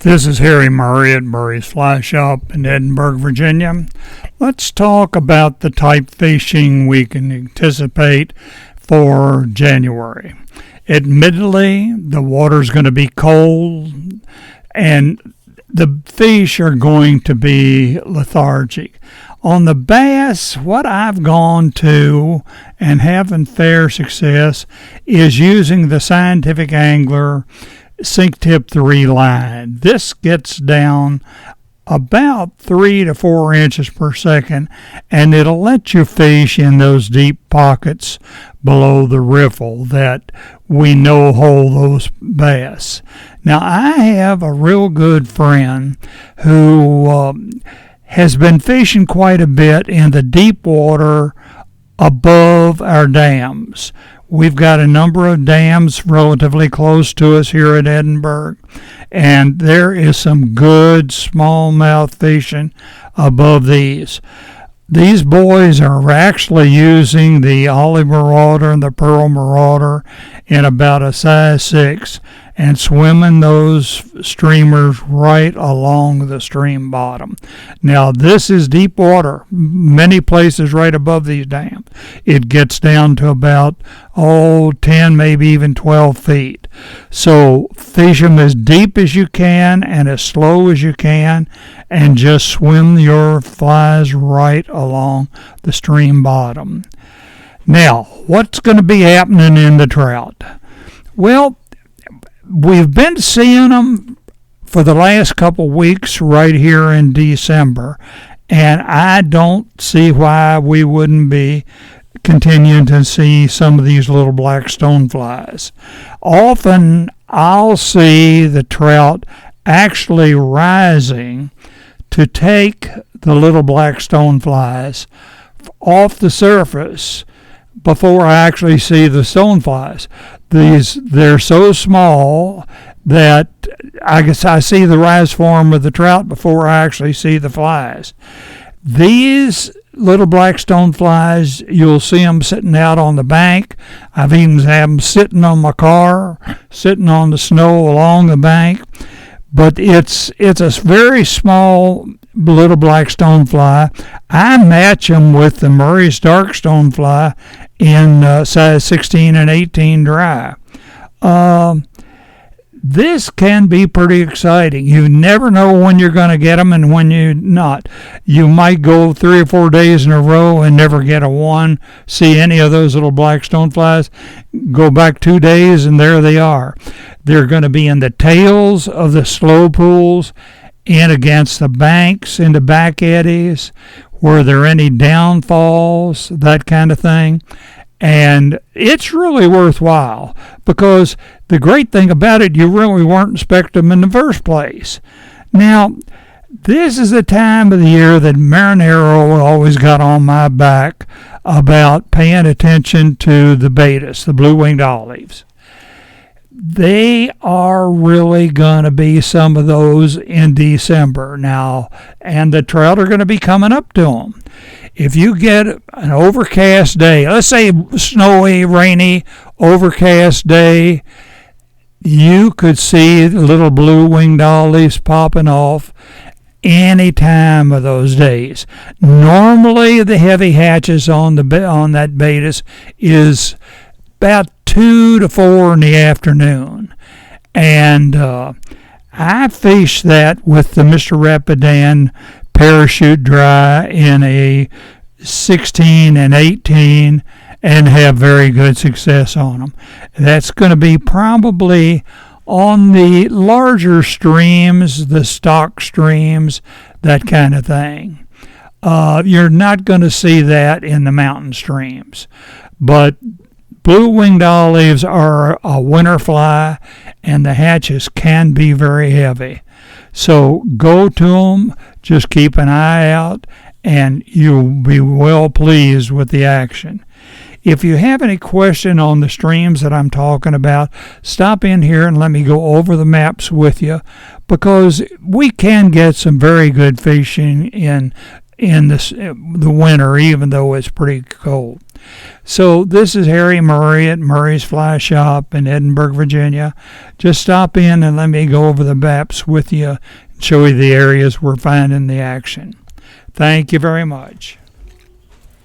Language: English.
This is Harry Murray at Murray's Fly Shop in Edinburgh, Virginia. Let's talk about the type fishing we can anticipate for January. Admittedly, the water's going to be cold and the fish are going to be lethargic. On the bass, what I've gone to and having fair success is using the Scientific Angler Sink Tip 3 line. This gets down about 3 to 4 inches per second, and it'll let you fish in those deep pockets below the riffle that we know hold those bass. Now, I have a real good friend who has been fishing quite a bit in the deep water above our dams. We've got a number of dams relatively close to us here at Edinburgh, and there is some good smallmouth fishing above these. These boys are actually using the Olive Marauder and the Pearl Marauder in about a size 6 and swimming those streamers right along the stream bottom. Now, this is deep water, many places right above these dams. It gets down to about, 10, maybe even 12 feet. So fish them as deep as you can and as slow as you can, and just swim your flies right along the stream bottom. Now, what's going to be happening in the trout? Well, we've been seeing them for the last couple weeks right here in December, and I don't see why we wouldn't be continuing to see some of these little black stoneflies. Often I'll see the trout actually rising to take the little black stoneflies off the surface before I actually see the stoneflies. They're so small that I guess I see the rise form of the trout before I actually see the flies. These little black stoneflies, you'll see them sitting out on the bank. I've even had them sitting on my car, sitting on the snow along the bank. But it's a very small little black stonefly. I match them with the Murray's dark stonefly in size 16 and 18 dry. This can be pretty exciting. You never know when you're going to get them and when you're not. You might go 3 or 4 days in a row and never get see any of those little black stoneflies. Go back 2 days and there they are. They're going to be in the tails of the slow pools, in against the banks, in the back eddies, where there are any downfalls, that kind of thing. And it's really worthwhile, because the great thing about it, you really weren't expecting them in the first place. Now, this is the time of the year that Marinero always got on my back about paying attention to the betas, the blue-winged olives. They are really going to be some of those in December now, and the trout are going to be coming up to them. If you get an overcast day, let's say snowy, rainy, overcast day, you could see the little blue-winged olives popping off any time of those days. Normally, the heavy hatches on that betas is about 2 to 4 in the afternoon, and I fish that with the Mr. Rapidan parachute dry in a 16 and 18 and have very good success on them. That's going to be probably on the larger streams, the stock streams, that kind of thing. You're not going to see that in the mountain streams, but blue-winged olives are a winter fly, and the hatches can be very heavy. So go to them, just keep an eye out, and you'll be well pleased with the action. If you have any question on the streams that I'm talking about, stop in here and let me go over the maps with you, because we can get some very good fishing in the winter, even though it's pretty cold. So this is Harry Murray at Murray's Fly Shop in Edinburgh, Virginia. Just stop in and let me go over the maps with you and show you the areas we're finding the action. Thank you very much.